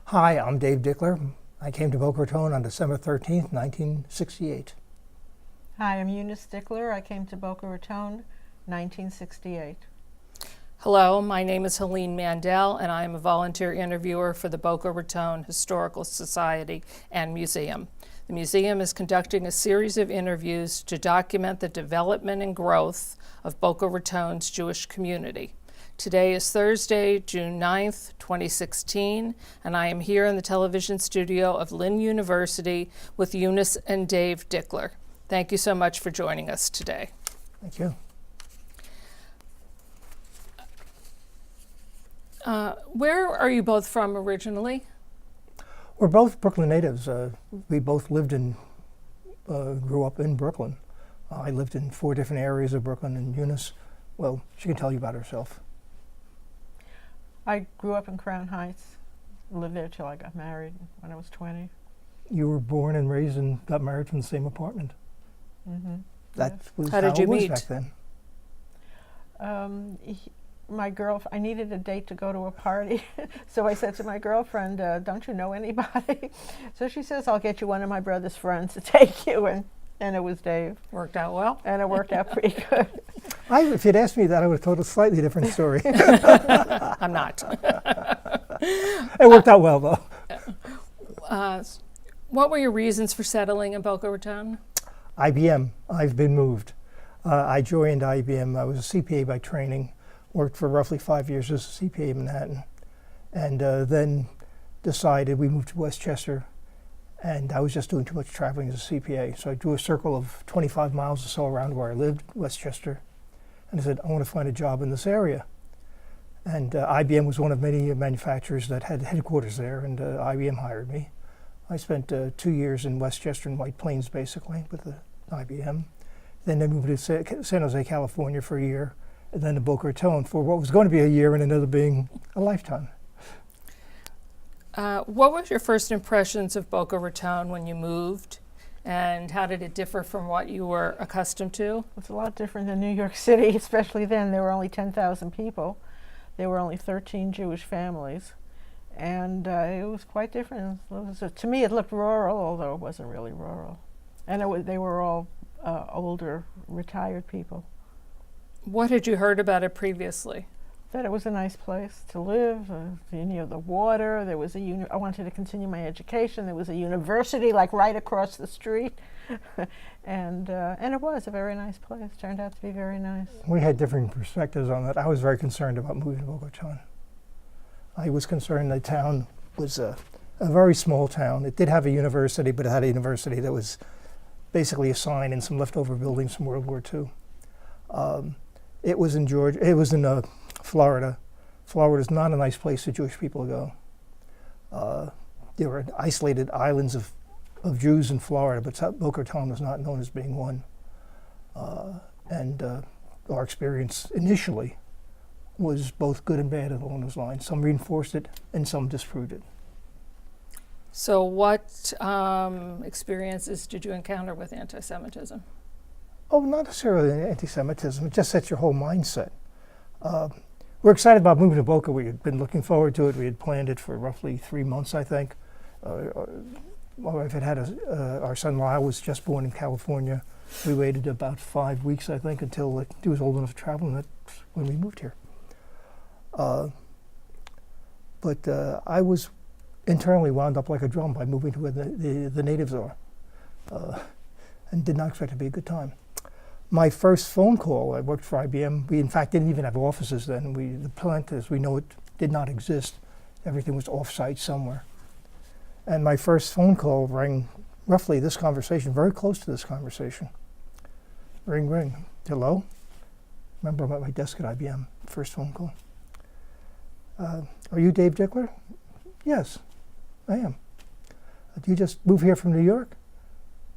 Hi, I'm Dave Dickler. I came to Boca Raton on December 13th, 1968. Hi, I'm Eunice Dickler. I came to Boca Raton, 1968. Hello, my name is Helene Mandel, and I am a volunteer interviewer for the Boca Raton Historical Society and Museum. The museum is conducting a series of interviews to document the development and growth of Boca Raton's Jewish community. Today is Thursday, June 9th, 2016, and I am here in the television studio of Lynn University with Eunice and Dave Dickler. Thank you so much for joining us today. Thank you. Where are you both from originally? We're both Brooklyn natives. We both grew up in Brooklyn. I lived in 4 different areas of Brooklyn, and Eunice, well, she can tell you about herself. I grew up in Crown Heights, lived there till I got married when I was 20. You were born and raised and got married from the same apartment. Mm-hmm. That was How did you it was meet? back then. I needed a date to go to a party, so I said to my girlfriend, don't you know anybody? So she says, I'll get you one of my brother's friends to take you, and it was Dave. Worked out well? And it worked out pretty good. If you'd asked me that, I would have told a slightly different story. I'm not. It worked out well, though. What were your reasons for settling in Boca Raton? IBM. I've been moved. I joined IBM. I was a CPA by training, worked for roughly 5 years as a CPA in Manhattan, and then decided we moved to Westchester, and I was just doing too much traveling as a CPA. So I drew a circle of 25 miles or so around where I lived, Westchester, and I said, I want to find a job in this area. And IBM was one of many manufacturers that had headquarters there, and IBM hired me. I spent 2 years in Westchester and White Plains, basically, with the IBM. Then I moved to San Jose, California for a year, and then to Boca Raton for what was going to be a year and ended up being a lifetime. What was your first impressions of Boca Raton when you moved, and how did it differ from what you were accustomed to? It's a lot different than New York City, especially then. There were only 10,000 people. There were only 13 Jewish families, and it was quite different. To me, it looked rural, although it wasn't really rural. And they were all older, retired people. What had you heard about it previously? That it was a nice place to live, near the water. There was I wanted to continue my education. There was a university like right across the street, and it was a very nice place. Turned out to be very nice. We had different perspectives on that. I was very concerned about moving to Boca Raton. I was concerned the town was a very small town. It did have a university, but it had a university that was basically a sign and some leftover buildings from World War II. It was in Georgia. It was in Florida. Florida is not a nice place for Jewish people to go. There were isolated islands of Jews in Florida, but Boca Raton was not known as being one. And our experience initially was both good and bad along those lines. Some reinforced it and some disproved it. So what experiences did you encounter with anti-Semitism? Oh, not necessarily anti-Semitism. It just sets your whole mindset. We're excited about moving to Boca. We had been looking forward to it. We had planned it for roughly 3 months, I think. My wife had our son Lyle was just born in California. We waited about 5 weeks, I think, until he was old enough to travel, and that's when we moved here. But I was internally wound up like a drum by moving to where the natives are, and did not expect it to be a good time. My first phone call, I worked for IBM. We, in fact, didn't even have offices then. The plant, as we know it, did not exist. Everything was off-site somewhere. And my first phone call rang roughly this conversation, very close to this conversation. Ring, ring. Hello? Remember, I'm at my desk at IBM, first phone call. Are you Dave Dickler? Yes, I am. Do you just move here from New York?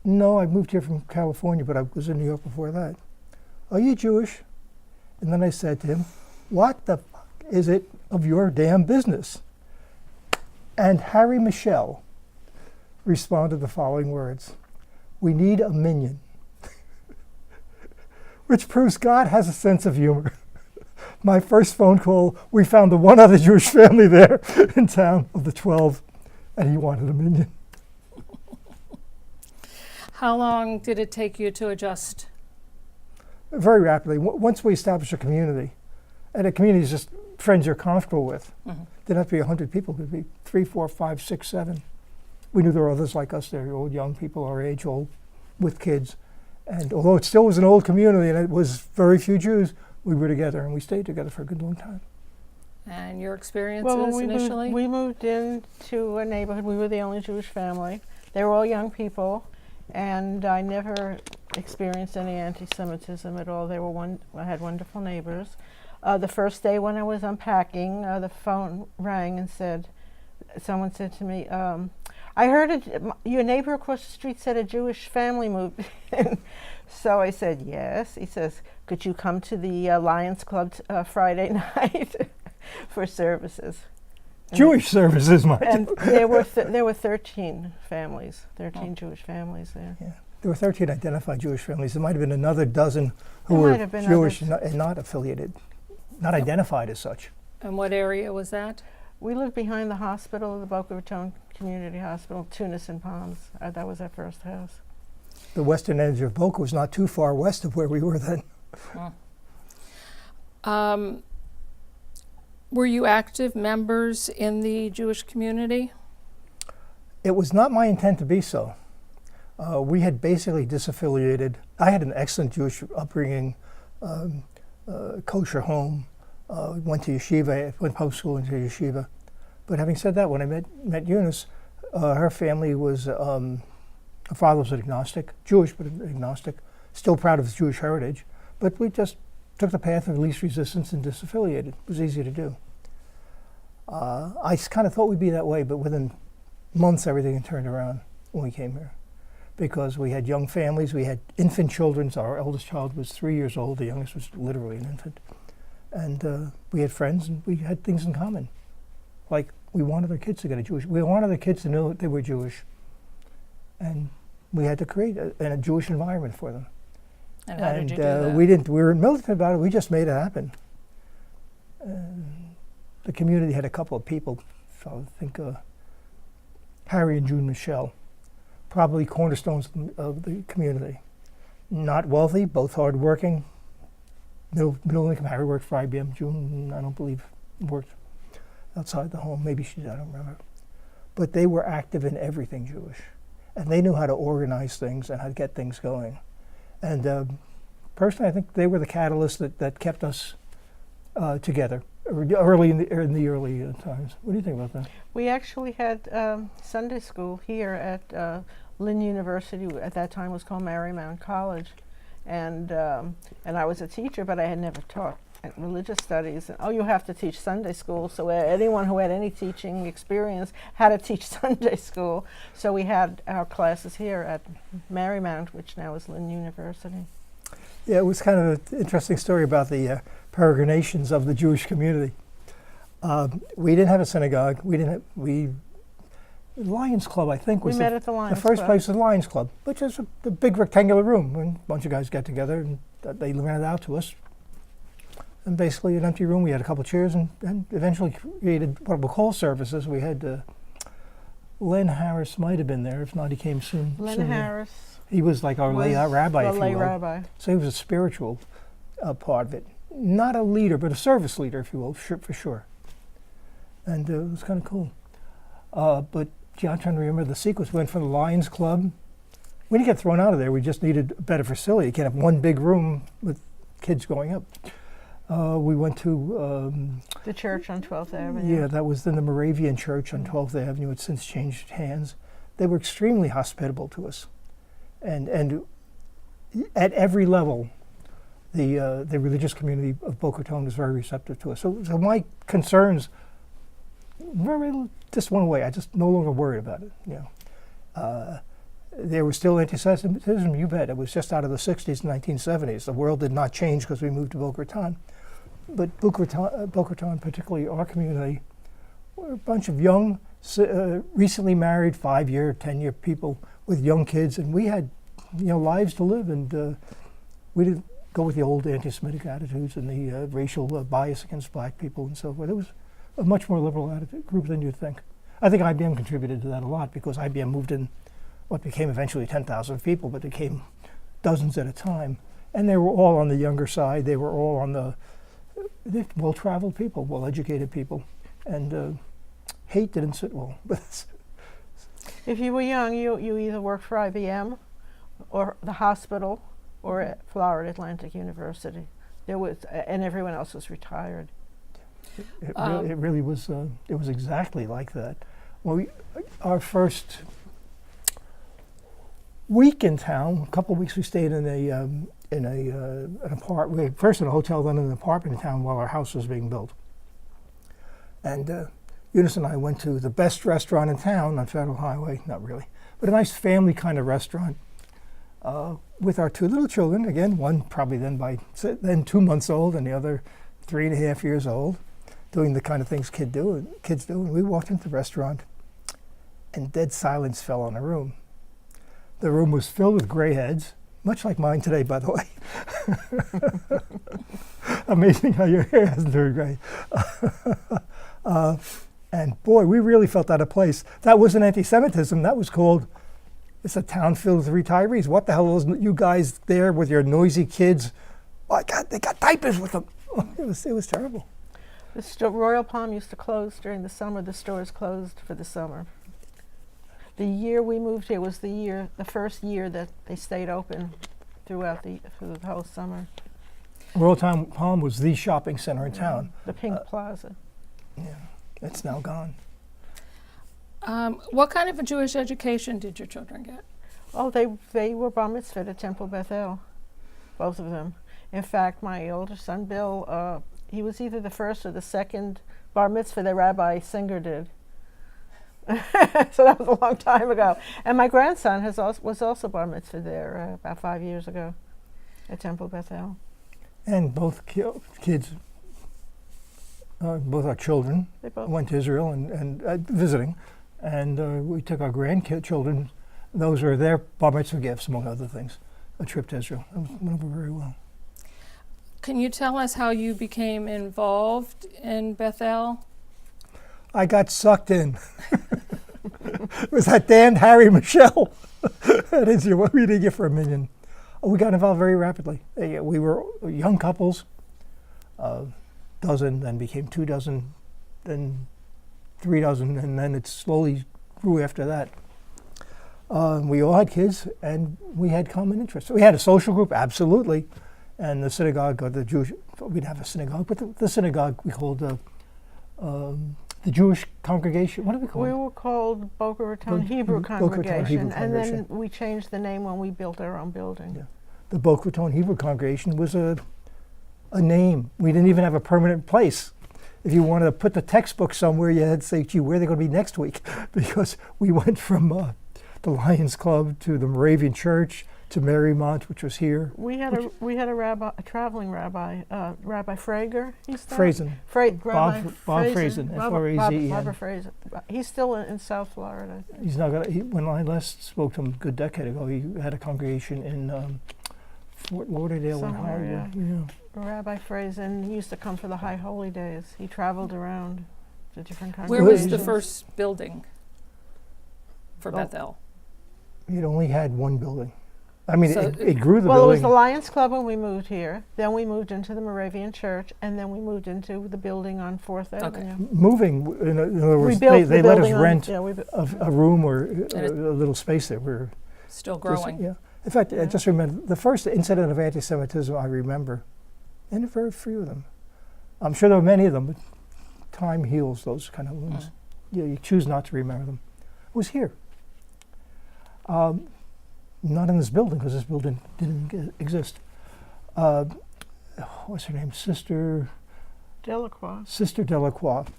No, I moved here from California, but I was in New York before that. Are you Jewish? And then I said to him, what the fuck is it of your damn business? And Harry Michel responded the following words: we need a minion. Which proves God has a sense of humor. My first phone call, we found the one other Jewish family there in town of the 12 and he wanted a minion. How long did it take you to adjust? Very rapidly. Once we established a community, and a community is just friends you're comfortable with. Mm-hmm. Didn't have to be 100 people. It could be 3, 4, 5, 6, 7. We knew there were others like us there, old young people our age, all with kids. And although it still was an old community and it was very few Jews, we were together and we stayed together for a good long time. And your experiences Well, when initially? we moved into a neighborhood. We were the only Jewish family. They were all young people, and I never experienced any anti-Semitism at all. I had wonderful neighbors. The first day when I was unpacking, the phone rang and someone said to me, I heard your neighbor across the street said a Jewish family moved in. So I said, yes. He says, could you come to the Lions Club Friday night for services? Jewish services, my And there were 13 families, 13 Jewish families there. Yeah. There were 13 identified Jewish families. There might have been another dozen who There were might have been Jewish others. and not affiliated, not identified as such. And what area was that? We lived behind the hospital, the Boca Raton Community Hospital, Tunis and Palms. That was our first house. The western edge of Boca was not too far west of where we were then. Were you active members in the Jewish community? It was not my intent to be so. We had basically disaffiliated. I had an excellent Jewish upbringing, kosher home, went to yeshiva, went post school into yeshiva. But having said that, when I met Eunice, her family was, her father was an agnostic, Jewish but an agnostic, still proud of his Jewish heritage. But we just took the path of least resistance and disaffiliated. It was easy to do. I kind of thought we'd be that way, but within months everything had turned around when we came here. Because we had young families, we had infant children. So our eldest child was 3 years old, the youngest was literally an infant. And we had friends and we had things in common. Like we wanted our kids to get we wanted our kids to know that they were Jewish. And we had to create a Jewish environment for them. And how did you do that? We weren't militant about it, we just made it happen. The community had a couple of people, so I think Harry and June Michelle, probably cornerstones of the community. Not wealthy, both hardworking, middle income. Harry worked for IBM. June, I don't believe, worked outside the home. Maybe she did, I don't remember. But they were active in everything Jewish. And they knew how to organize things and how to get things going. And personally, I think they were the catalyst that kept us together early in the early times. What do you think about that? We actually had Sunday school here at Lynn University. At that time, it was called Marymount College, and I was a teacher, but I had never taught religious studies. And, you have to teach Sunday school. So anyone who had any teaching experience had to teach Sunday school. So we had our classes here at Marymount, which now is Lynn University. Yeah, it was kind of an interesting story about the peregrinations of the Jewish community. We didn't have a synagogue. Lions Club, I think, was met at the Lions first Club. place was the Lions Club, which is a big rectangular room. When a bunch of guys got together and they rented it out to us. And basically an empty room. We had a couple of chairs and eventually created what we'll call services. We had Len Harris might have been there. If not, he came soon. Len Harris He was like our lay rabbi, the if you lay will. rabbi. So he was a spiritual part of it. Not a leader, but a service leader, if you will, for sure. And it was kind of cool. But gee, I'm trying to remember the sequence. We went from the Lions Club. We didn't get thrown out of there. We just needed a better facility. You can't have one big room with kids going up. We went to The church on 12th Avenue. yeah, that was then the Moravian Church on 12th Avenue. It's since changed hands. They were extremely hospitable to us, and at every level, the religious community of Boca Raton was very receptive to us. So my concerns just went away. I just no longer worried about it. You know, there was still anti-Semitism. You bet. It was just out of the 60s and 1970s. The world did not change because we moved to Boca Raton. But Boca Raton, particularly our community, were a bunch of young, recently married, 5-year, 10-year people with young kids, and we had, lives to live, and we didn't go with the old anti-Semitic attitudes and the racial bias against black people and so forth. It was a much more liberal group than you'd think. I think IBM contributed to that a lot because IBM moved in what became eventually 10,000 people, but it came dozens at a time. And they were all on the younger side. They were all on the well-traveled people, well-educated people. And hate didn't sit well with us. If you were young, you either worked for IBM or the hospital or at Florida Atlantic University. There was, and everyone else was retired. It really was. It was exactly like that. Well, our first week in town, a couple of weeks, we stayed in an apartment. First in a hotel, then in an apartment in town while our house was being built. And Eunice and I went to the best restaurant in town on Federal Highway. Not really, but a nice family kind of restaurant with our two little children. Again, one probably then 2 months old, and the other 3.5 years old, doing the kind of things kids do. And we walked into the restaurant, and dead silence fell on the room. The room was filled with gray heads, much like mine today, by the way. Amazing how your hair hasn't turned gray. And boy, we really felt out of place. That wasn't anti-Semitism. That was called, it's a town filled with retirees. What the hell are you guys there with your noisy kids? Oh, they got diapers with them. It was terrible. Royal Palm used to close during the summer. The stores closed for the summer. The year we moved here was the first year that they stayed open through the whole summer. Royal Palm was the shopping center in town. The Pink Plaza. Yeah, it's now gone. What kind of a Jewish education did your children get? Oh, they were bar mitzvahed at Temple Beth El, both of them. In fact, my older son, Bill, he was either the first or the second bar mitzvah that Rabbi Singer did. So that was a long time ago. And my grandson was also bar mitzvah there about 5 years ago at Temple Beth El. And both kids, both our children, went to Israel and visiting. And we took our grandchildren. Those were their bar mitzvah gifts, among other things. A trip to Israel. It went over very well. Can you tell us how you became involved in Bethel? I got sucked in. It was that damned Harry Michelle. That is what we didn't get for $1 million. We got involved very rapidly. We were young couples, dozen, then became 2 dozen, then 3 dozen, and then it slowly grew after that. We all had kids, and we had common interests. We had a social group, absolutely, and the synagogue, or the Jewish, we didn't have a synagogue, but the synagogue we called the Jewish congregation. What do we call it? We were called Boca Raton Hebrew Boca Raton Congregation, Hebrew and then Congregation. we changed the name when we built our own building. Yeah. The Boca Raton Hebrew Congregation was a name. We didn't even have a permanent place. If you wanted to put the textbook somewhere, you had to say, gee, where are they going to be next week? Because we went from the Lions Club to the Moravian Church to Marymount, which was here. We had a traveling rabbi, Rabbi Frager. Frazen. Bob Frazen, F-R-A-Z-E-N. Barbara Frazen. He's still in South Florida. He's not gonna. When I last spoke to him a good decade ago, he had a congregation in Fort Lauderdale and Hollywood. Yeah. Rabbi Frazen used to come for the High Holy Days. He traveled around to different Where congregations. was the first building for Bethel? It only had one building. I mean, So it grew the Well, it was building. the Lions Club when we moved here. Then we moved into the Moravian Church, and then we moved into the building on 4th Avenue. Moving, in other words, We built they the let us building rent on, a room or a little space there. We're Still growing. yeah. In fact, I just remember the first incident of anti-Semitism I remember, and there were very few of them. I'm sure there were many of them, but time heals those kind of wounds. You choose not to remember them. It was here. Not in this building, because this building didn't exist. What's her name? Sister Delacroix.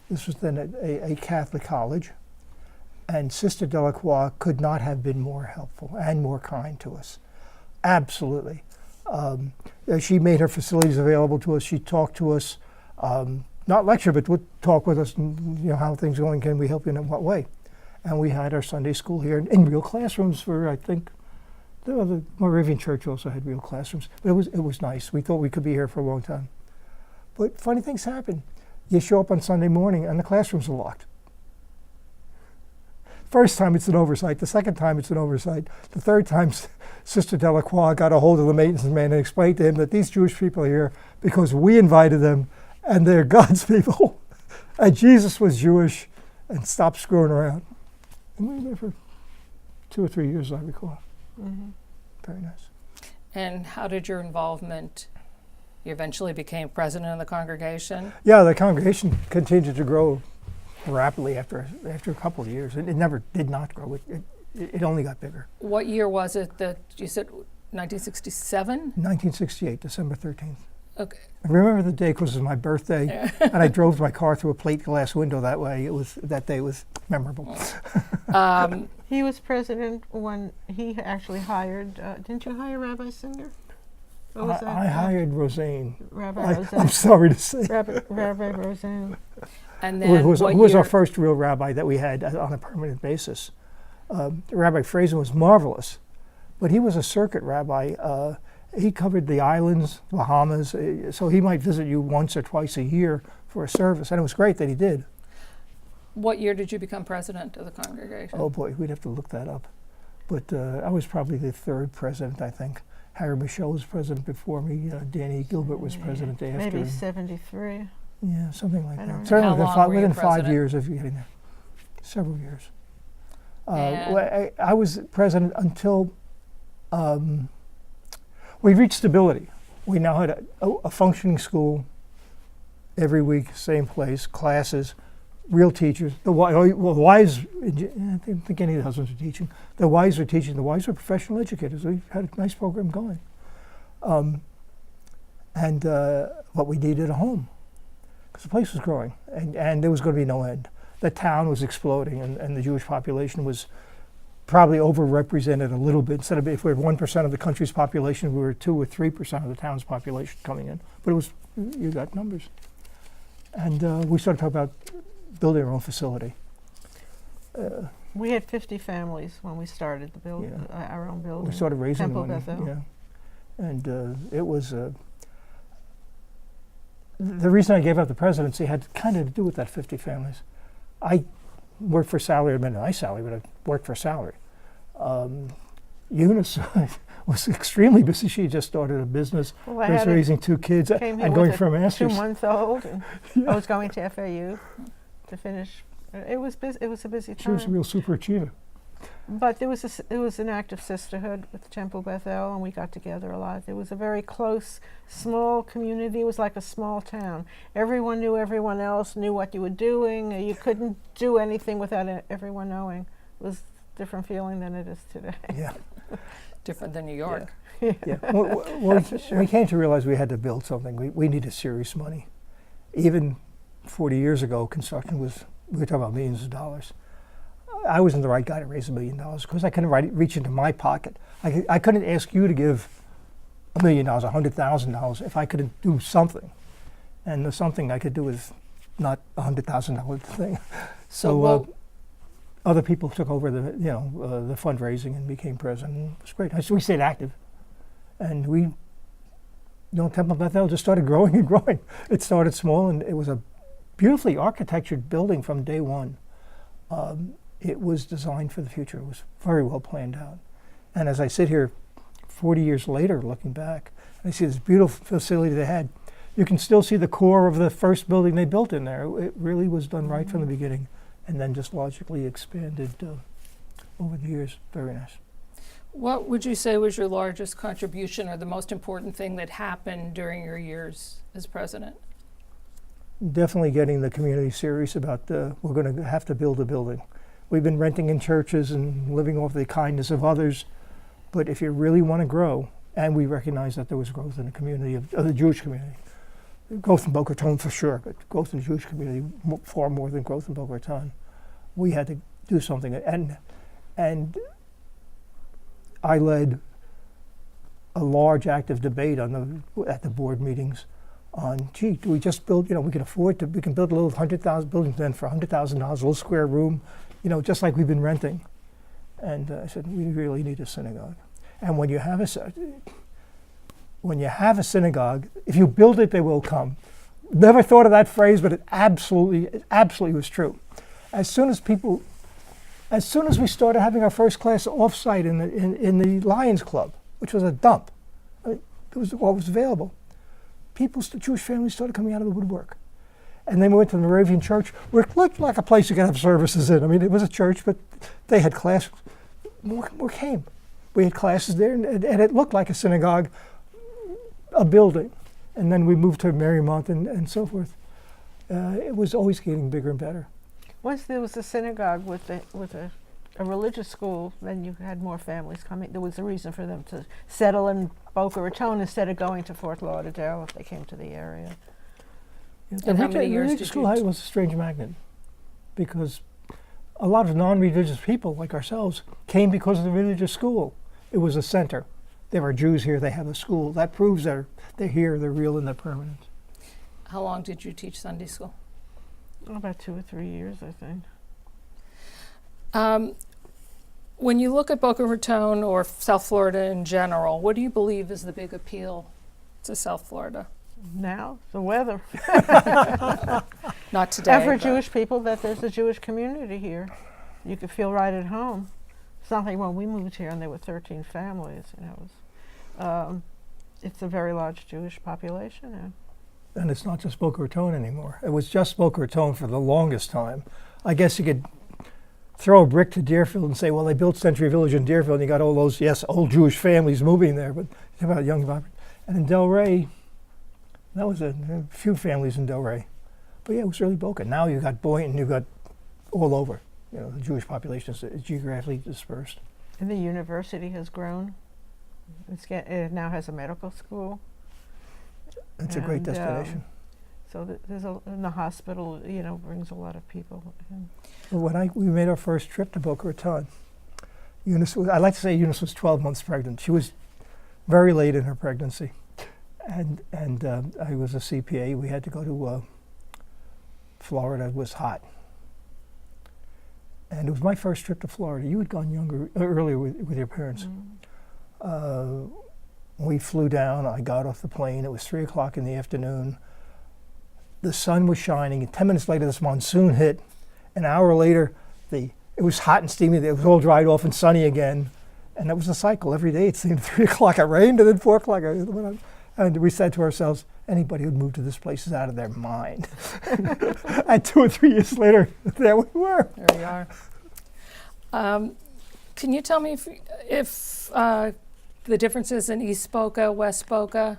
This was then a Catholic college, and Sister Delacroix could not have been more helpful and more kind to us. Absolutely. She made her facilities available to us. She talked to us, not lecture, but would talk with us, and, how things are going, can we help you in what way? And we had our Sunday school here in real classrooms for, I think, the Moravian Church also had real classrooms. But it was nice. We thought we could be here for a long time. But funny things happen. You show up on Sunday morning and the classrooms are locked. First time it's an oversight. The second time it's an oversight. The third time, Sister Delacroix got a hold of the maintenance man and explained to him that these Jewish people are here because we invited them and they're God's people. And Jesus was Jewish and stopped screwing around. And we were there for 2 or 3 years, I recall. Mm-hmm. Very nice. And how did your involvement, you eventually became president of the congregation? Yeah, the congregation continued to grow rapidly after a couple of years. It never did not grow. It only got bigger. What year was it that you said 1967? 1968, December 13th. Okay. I remember the day because it was my birthday, and I drove my car through a plate glass window that way. That day was memorable. He was president when he actually hired, didn't you hire Rabbi Singer? What was that? I hired Roseanne. Rabbi Roseanne. I'm sorry to say. Rabbi Roseanne. And then who was year? our first real rabbi that we had on a permanent basis. Rabbi Fraser was marvelous, but he was a circuit rabbi. He covered the islands, Bahamas, so he might visit you once or twice a year for a service, and it was great that he did. What year did you become president of the congregation? Oh boy, we'd have to look that up. But I was probably the third president, I think. Harry Michaud was president before me. Danny Gilbert was president after. Maybe 73. Yeah, something like I don't that. remember. Certainly How long were you within 5 president? years of getting there. Several years. And- Well, I was president until we reached stability. We now had a functioning school every week, same place, classes, real teachers. The wives, I didn't think any of the husbands were teaching. The wives were teaching. The wives were professional educators. We had a nice program going. But we needed a home because the place was growing and there was going to be no end. The town was exploding and the Jewish population was probably overrepresented a little bit. Instead of if we were 1% of the country's population, we were 2 or 3% of the town's population coming in. But it was, you got numbers. And we started talking about building our own facility. We had 50 families when we started the our own building. We started raising Temple money. Bethel. Yeah. And it was, the reason I gave up the presidency had kind of to do with that 50 families. I worked for salary, I mean, a nice salary, but I worked for salary. Eunice was extremely busy. She just started a business, Well, was raising 2 kids came here and going with for a a master's. 2-month-old. And I was going to FAU to finish. It was busy. It was a busy time. She was a real super achiever. But there was an active sisterhood with Temple Bethel, and we got together a lot. It was a very close, small community. It was like a small town. Everyone knew everyone else, knew what you were doing. You couldn't do anything without everyone knowing. It was a different feeling than it is today. Yeah. Different than New York. Yeah. We came to realize we had to build something. We needed serious money. Even 40 years ago, construction was, we were talking about millions of dollars. I wasn't the right guy to raise $1 million because I couldn't reach into my pocket. I couldn't ask you to give $1 million, $100,000 if I couldn't do something. And the something I could do is not a $100,000 thing. So other people took over the fundraising and became president. It was great. So we stayed active, and Temple Bethel just started growing and growing. It started small, and it was a beautifully architectured building from day one. It was designed for the future. It was very well planned out. And as I sit here 40 years later looking back, I see this beautiful facility they had. You can still see the core of the first building they built in there. It really was done right from the beginning and then just logically expanded over the years. Very nice. What would you say was your largest contribution or the most important thing that happened during your years as president? Definitely getting the community serious about we're going to have to build a building. We've been renting in churches and living off the kindness of others, but if you really want to grow, and we recognize that there was growth in the community of the Jewish community, growth in Boca Raton for sure, but growth in the Jewish community far more than growth in Boca Raton. We had to do something, and I led a large active debate at the board meetings on, gee, do we just build, we can afford to, we can build a little 100,000 building then for $100,000, a little square room, just like we've been renting. And I said, we really need a synagogue. And when you have a synagogue, if you build it, they will come. Never thought of that phrase, but it absolutely was true. As soon as people As soon as we started having our first class off-site in the Lions Club, which was a dump, it was what was available, Jewish families started coming out of the woodwork. And then we went to the Moravian church, where it looked like a place you could have services in. I mean, it was a church, but they had class. More came. We had classes there, and it looked like a synagogue, a building. And then we moved to Marymount and so forth. It was always getting bigger and better. Once there was a synagogue with a religious school, then you had more families coming. There was a reason for them to settle in Boca Raton instead of going to Fort Lauderdale if they came to the area. Yeah, And how many years religious did school you? was a strange magnet, because a lot of non-religious people like ourselves came because of the religious school. It was a center. There are Jews here, they have a school. That proves they're here, they're real, and they're permanent. How long did you teach Sunday school? About 2 or 3 years, I think. When you look at Boca Raton or South Florida in general, what do you believe is the big appeal to South Florida? Now, the weather. Not today. And for but- Jewish people, that there's a Jewish community here. You could feel right at home. It's not like when we moved here and there were 13 families. You know, it was, it's a very large Jewish population now. And it's not just Boca Raton anymore. It was just Boca Raton for the longest time. I guess you could throw a brick to Deerfield and say, well, they built Century Village in Deerfield, and you got all those, yes, old Jewish families moving there, but it's about young, vibrant. And in Delray, that was a few families in Delray. But yeah, it was really Boca. Now you got Boynton, you got all over. You know, the Jewish population is geographically dispersed. And the university has grown. It now has a medical school. It's a great And, destination. So and the hospital, you know, brings a lot of people in. Well, when we made our first trip to Boca Raton, I like to say Eunice was 12 months pregnant. She was very late in her pregnancy. And I was a CPA. We had to go to Florida. It was hot. And it was my first trip to Florida. You had gone earlier with your parents. Mm. We flew down. I got off the plane. It was 3 o'clock in the afternoon. The sun was shining. And 10 minutes later, this monsoon hit. An hour later, it was hot and steamy. It was all dried off and sunny again. And that was a cycle. Every day it seemed 3 o'clock it rained, and then 4 o'clock it went on. And we said to ourselves, anybody who'd moved to this place is out of their mind. And 2 or 3 years later, there we were. There we are. Can you tell me if the differences in East Boca, West Boca,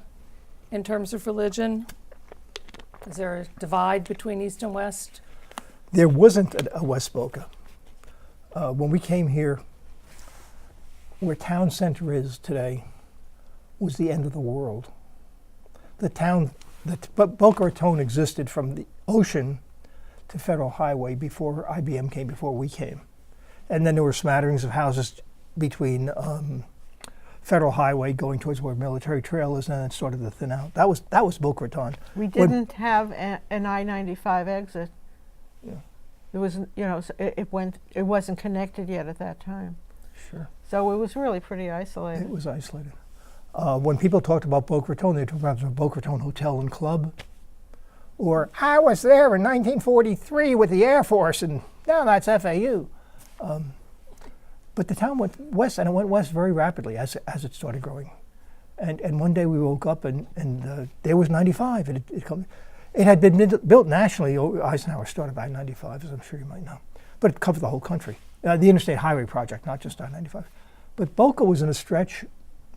in terms of religion? Is there a divide between East and West? There wasn't a West Boca. When we came here, where town center is today was the end of the world. But Boca Raton existed from the ocean to Federal Highway before IBM came, before we came. And then there were smatterings of houses between Federal Highway going towards where Military Trail is, and then it started to thin out. That was Boca Raton. We didn't have an I-95 exit. Yeah. It was, you know, it wasn't connected yet at that time. Sure. So it was really pretty isolated. It was isolated. When people talked about Boca Raton, they talked about the Boca Raton Hotel and Club. Or, I was there in 1943 with the Air Force, and now that's FAU. But the town went west, and it went west very rapidly as it started growing. And one day we woke up, and there was 95. It had been built nationally. Eisenhower started I-95, as I'm sure you might know. But it covered the whole country. The Interstate Highway Project, not just I-95. But Boca was in a stretch,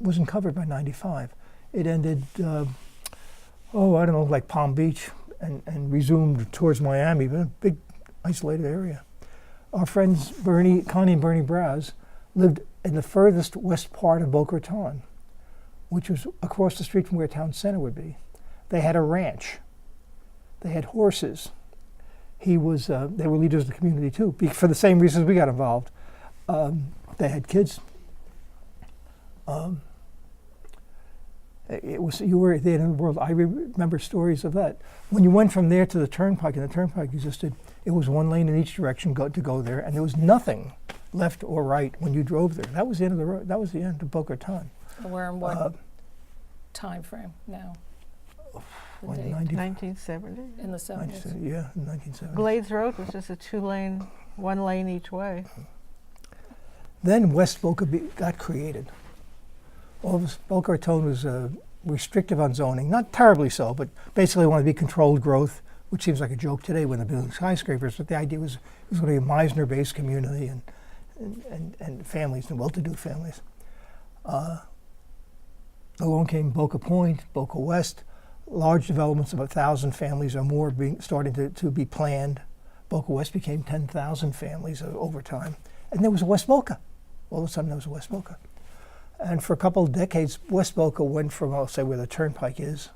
wasn't covered by 95. It ended, I don't know, like Palm Beach, and resumed towards Miami, but a big isolated area. Our friends Connie and Bernie Braz lived in the furthest west part of Boca Raton, which was across the street from where town center would be. They had a ranch. They had horses. They were leaders of the community too, for the same reasons we got involved. They had kids. You were at the end of the world. I remember stories of that. When you went from there to the turnpike, and the turnpike existed, it was one lane in each direction to go there, and there was nothing left or right when you drove there. That was the end of the road. That was the end of Boca Raton. We're in what time frame now? When 1970. In the 70s. Yeah, in 1970. Glades Road was just a one lane each way. Then West Boca got created. Boca Raton was restrictive on zoning, not terribly so, but basically wanted to be controlled growth, which seems like a joke today when they're building skyscrapers, but the idea was it was going to be a Meisner-based community and families, and well-to-do families. Along came Boca Point, Boca West, large developments of 1,000 families or more starting to be planned. Boca West became 10,000 families over time. And there was a West Boca. All of a sudden there was a West Boca. And for a couple of decades, West Boca went from, I'll say where the turnpike is,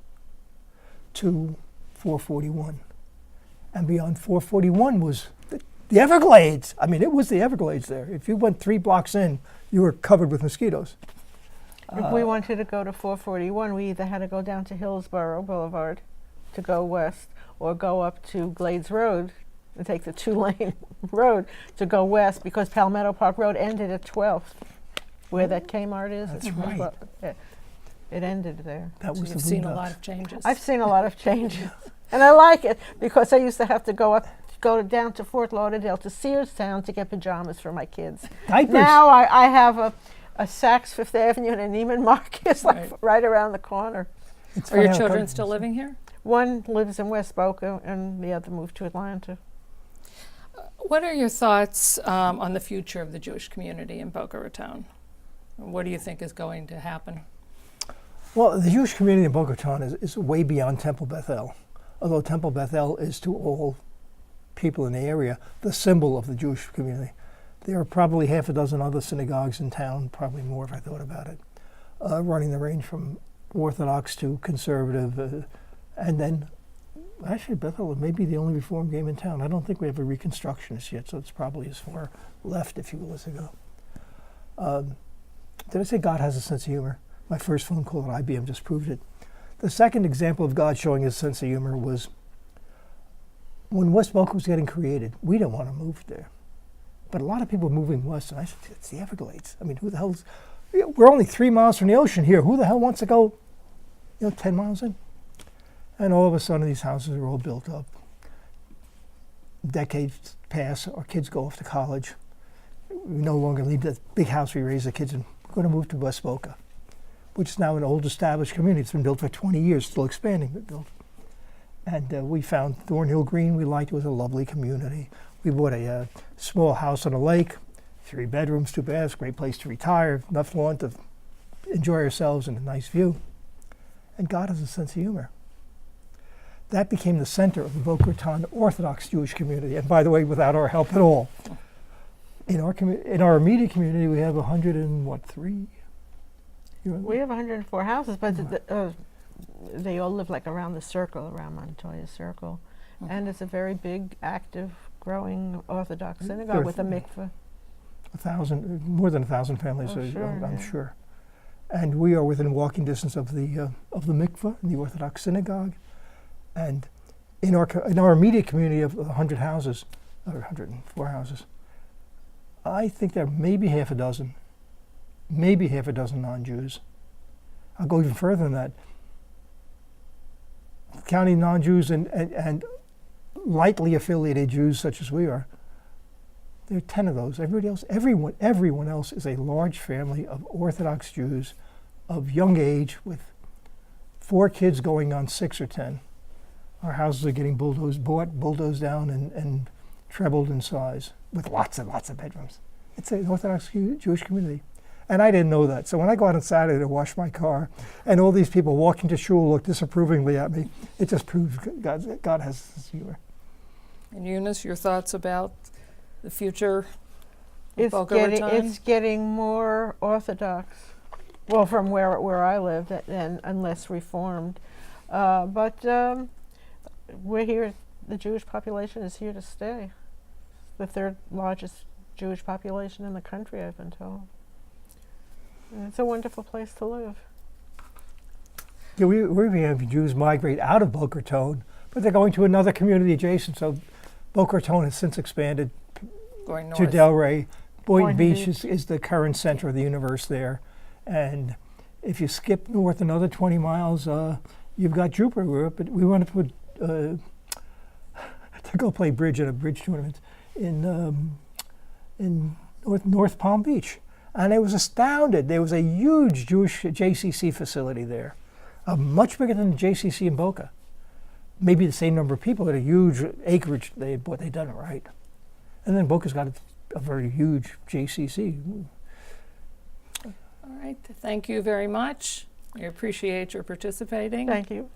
to 441. And beyond 441 was the Everglades. I mean, it was the Everglades there. If you went 3 blocks in, you were covered with mosquitoes. If we wanted to go to 441, we either had to go down to Hillsborough Boulevard to go west, or go up to Glades Road and take the 2-lane road to go west, because Palmetto Park Road ended at 12th, where that Kmart is. That's right. It ended there. That was You've seen a lot of changes. I've seen a lot of changes, and I like it, because I used to have to go down to Fort Lauderdale to Searstown to get pajamas for my kids. Diapers. Now I have a Saks Fifth Avenue and a Neiman Marcus right around the corner. Are your children still living here? One lives in West Boca, and the other moved to Atlanta. What are your thoughts on the future of the Jewish community in Boca Raton? What do you think is going to happen? Well, the Jewish community in Boca Raton is way beyond Temple Beth El. Although Temple Beth El is to all people in the area the symbol of the Jewish community. There are probably half a dozen other synagogues in town, probably more if I thought about it, running the range from Orthodox to conservative. And then, actually, Bethel may be the only Reform game in town. I don't think we have a Reconstructionist yet, so it's probably as far left, if you will, as they go. Did I say God has a sense of humor? My first phone call at IBM just proved it. The second example of God showing his sense of humor was when West Boca was getting created. We didn't want to move there. But a lot of people were moving west, and I said, it's the Everglades. I mean, who the hell's... We're only 3 miles from the ocean here. Who the hell wants to go, 10 miles in? And all of a sudden, these houses are all built up. Decades pass, our kids go off to college. We no longer leave the big house we raised the kids in. We're going to move to West Boca, which is now an old established community. It's been built for 20 years, still expanding, but built. And we found Thornhill Green. We liked it. It was a lovely community. We bought a small house on a lake, 3 bedrooms, 2 baths, great place to retire, enough lawn to enjoy ourselves and a nice view. And God has a sense of humor. That became the center of the Boca Raton Orthodox Jewish community. And by the way, without our help at all. In our immediate community, we have 103? We have 104 houses, but they all live like around the circle, around Montoya Circle. Mm-hmm. And it's a very big, active, growing Orthodox synagogue with a mikveh. More than 1,000 families, I'm sure. And we are within walking distance of the mikveh in the Orthodox synagogue. And in our immediate community of 100 houses, or 104 houses, I think there are maybe half a dozen non-Jews. I'll go even further than that. Counting non-Jews and lightly affiliated Jews such as we are, there are 10 of those. Everyone else is a large family of Orthodox Jews of young age with 4 kids going on 6 or 10. Our houses are getting bulldozed down and trebled in size with lots and lots of bedrooms. It's an Orthodox Jewish community. And I didn't know that. So when I go out on Saturday to wash my car and all these people walking to shul look disapprovingly at me, it just proves God has this humor. And Eunice, your thoughts about the future of Boca Raton? It's getting more Orthodox, well, from where I lived, and less Reformed. But we're here, the Jewish population is here to stay. The 3rd largest Jewish population in the country, I've been told. And it's a wonderful place to live. Yeah, we have Jews migrate out of Boca Raton, but they're going to another community adjacent. So Boca Raton has since expanded going north to Delray. Boynton Beach is the current center of the universe there. And if you skip north another 20 miles, you've got Jupiter. But we want to put to go play bridge at a bridge tournament in North Palm Beach. And I was astounded. There was a huge Jewish JCC facility there, much bigger than the JCC in Boca. Maybe the same number of people, but a huge acreage. They'd done it right. And then Boca's got a very huge JCC. All right, thank you very much. We appreciate your participating. Thank you.